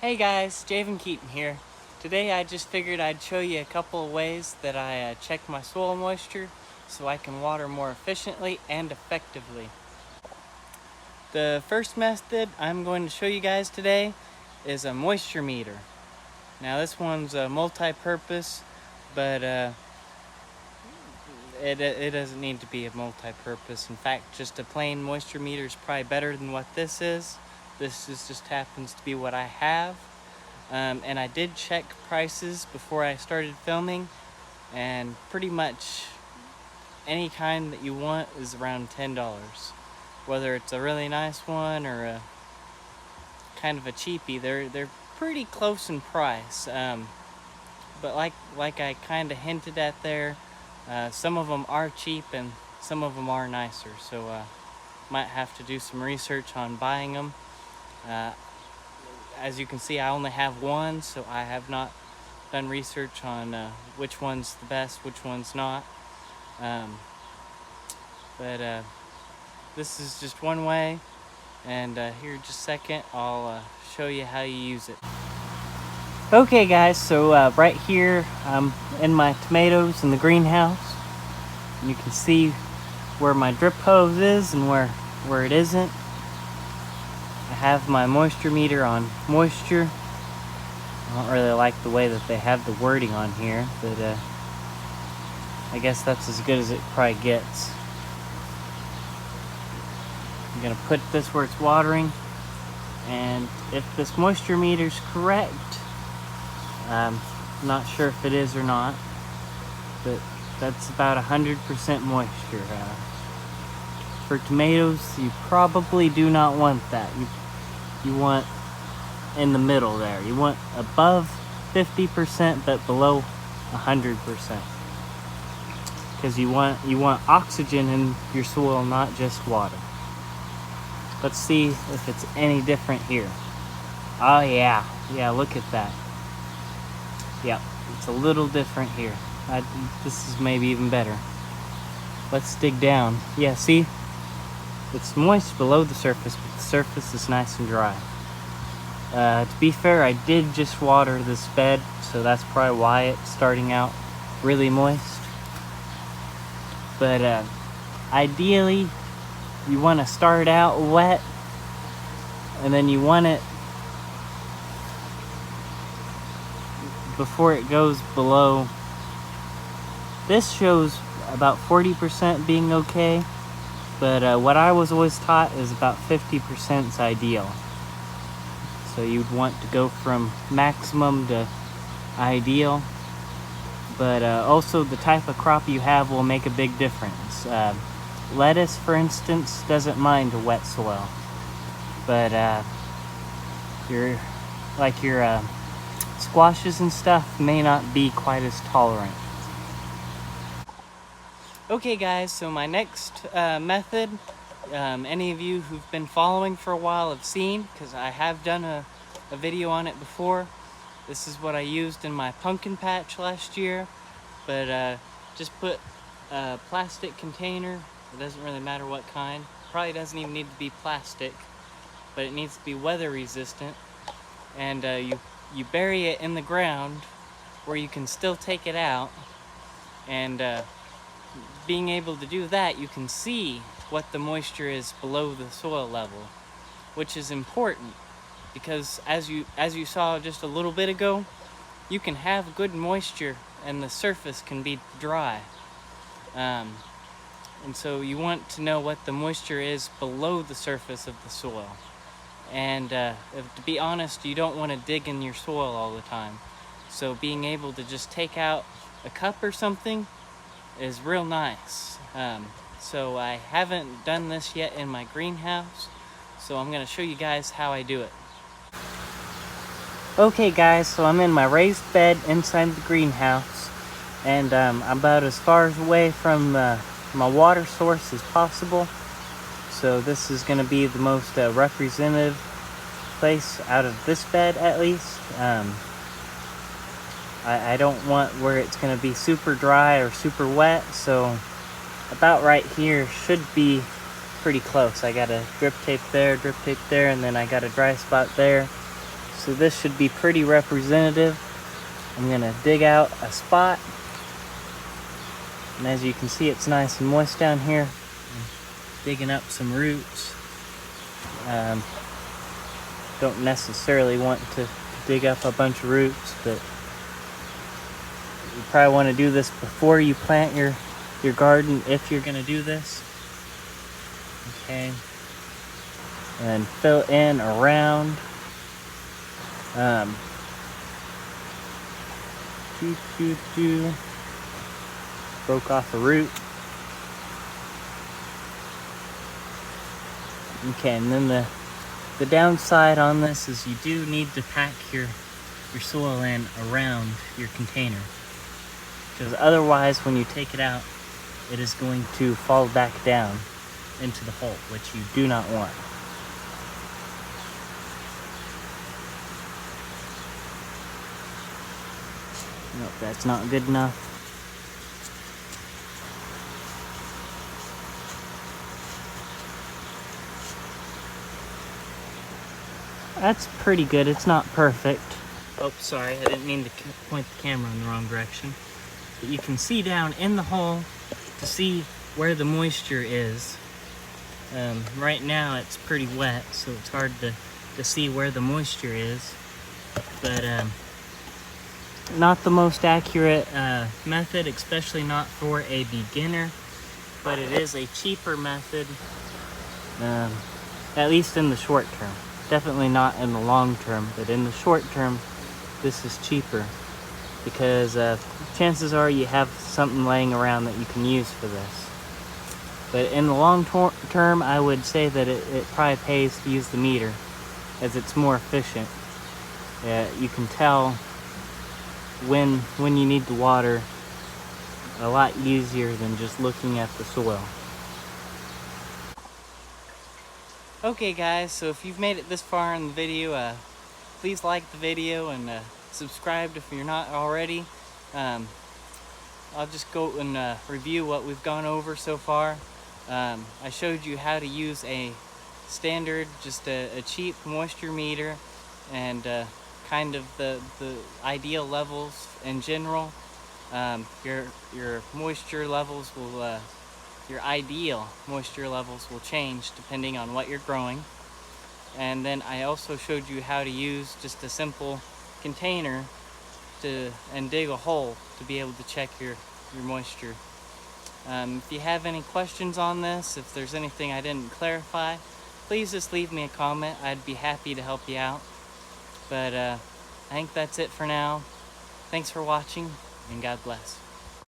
Hey guys, Javen Keaton here. Today I just figured I'd show you a couple of ways that I check my soil moisture so I can water more efficiently and effectively. The first method I'm going to show you guys today is a moisture meter. Now this one's multi-purpose, but it doesn't need to be a multi-purpose. In fact, just a plain moisture meter is probably better than what this is. This just happens to be what I have. And I did check prices before I started filming, and pretty much any kind that you want is around $10. Whether it's a really nice one or a kind of a cheapie, they're pretty close in price. But like I kind of hinted at there, some of them are cheap and some of them are nicer. So might have to do some research on buying them. As you can see, I only have one, so I have not done research on which one's the best, which one's not. But this is just one way, and here just a second, I'll show you how you use it. Okay guys, so right here I'm in my tomatoes in the greenhouse. And you can see where my drip hose is and where it isn't. I have my moisture meter on moisture. I don't really like the way that they have the wording on here, but I guess that's as good as it probably gets. I'm gonna put this where it's watering, and if this moisture meter is correct, I'm not sure if it is or not, but that's about 100% moisture. For tomatoes, you probably do not want that. You want in the middle there. You want above 50% but below 100%. Because you want oxygen in your soil, not just water. Let's see if it's any different here. Oh yeah, look at that. Yeah, it's a little different here. This is maybe even better. Let's dig down. Yeah, see? It's moist below the surface, but the surface is nice and dry. To be fair, I did just water this bed, so that's probably why it's starting out really moist. But ideally, you want to start out wet, and then you want it before it goes below. This shows about 40% being okay. But what I was always taught is about 50% is ideal. So you'd want to go from maximum to ideal. But also the type of crop you have will make a big difference. Lettuce, for instance, doesn't mind a wet soil. But your squashes and stuff may not be quite as tolerant. Okay guys, so my next method, any of you who've been following for a while have seen, because I have done a video on it before. This is what I used in my pumpkin patch last year, but just put a plastic container. It doesn't really matter what kind. Probably doesn't even need to be plastic, but it needs to be weather resistant. And you bury it in the ground where you can still take it out, and being able to do that, you can see what the moisture is below the soil level, which is important because as you saw just a little bit ago, you can have good moisture and the surface can be dry. And so you want to know what the moisture is below the surface of the soil. And to be honest, you don't want to dig in your soil all the time. So being able to just take out a cup or something is real nice. So I haven't done this yet in my greenhouse, so I'm going to show you guys how I do it. Okay guys, so I'm in my raised bed inside the greenhouse, and I'm about as far away from my water source as possible. So this is going to be the most representative place out of this bed, at least. I don't want where it's going to be super dry or super wet, so about right here should be pretty close. I got a drip tape there, and then I got a dry spot there. So this should be pretty representative. I'm gonna dig out a spot. And as you can see, it's nice and moist down here. I'm digging up some roots. Don't necessarily want to dig up a bunch of roots, but you probably want to do this before you plant your garden, if you're going to do this. Okay. And fill in around. Broke off a root. Okay, and then the downside on this is you do need to pack your soil in around your container, because otherwise when you take it out, it is going to fall back down into the hole, which you do not want. Nope, that's not good enough. That's pretty good. It's not perfect. Oh, sorry, I didn't mean to point the camera in the wrong direction. But you can see down in the hole to see where the moisture is. Right now it's pretty wet, so it's hard to see where the moisture is. But not the most accurate method, especially not for a beginner. But it is a cheaper method, at least in the short term. Definitely not in the long term, but in the short term, this is cheaper, because chances are you have something laying around that you can use for this. But in the long term, I would say that it probably pays to use the meter, as it's more efficient. You can tell when you need the water a lot easier than just looking at the soil. Okay guys, so if you've made it this far in the video, please like the video and subscribe if you're not already. I'll just go and review what we've gone over so far. I showed you how to use a standard, just a cheap moisture meter, and kind of the ideal levels in general. Your moisture levels will your ideal moisture levels will change depending on what you're growing. And then I also showed you how to use just a simple container and dig a hole to be able to check your moisture. If you have any questions on this, if there's anything I didn't clarify, please just leave me a comment. I'd be happy to help you out. But I think that's it for now. Thanks for watching, and God bless.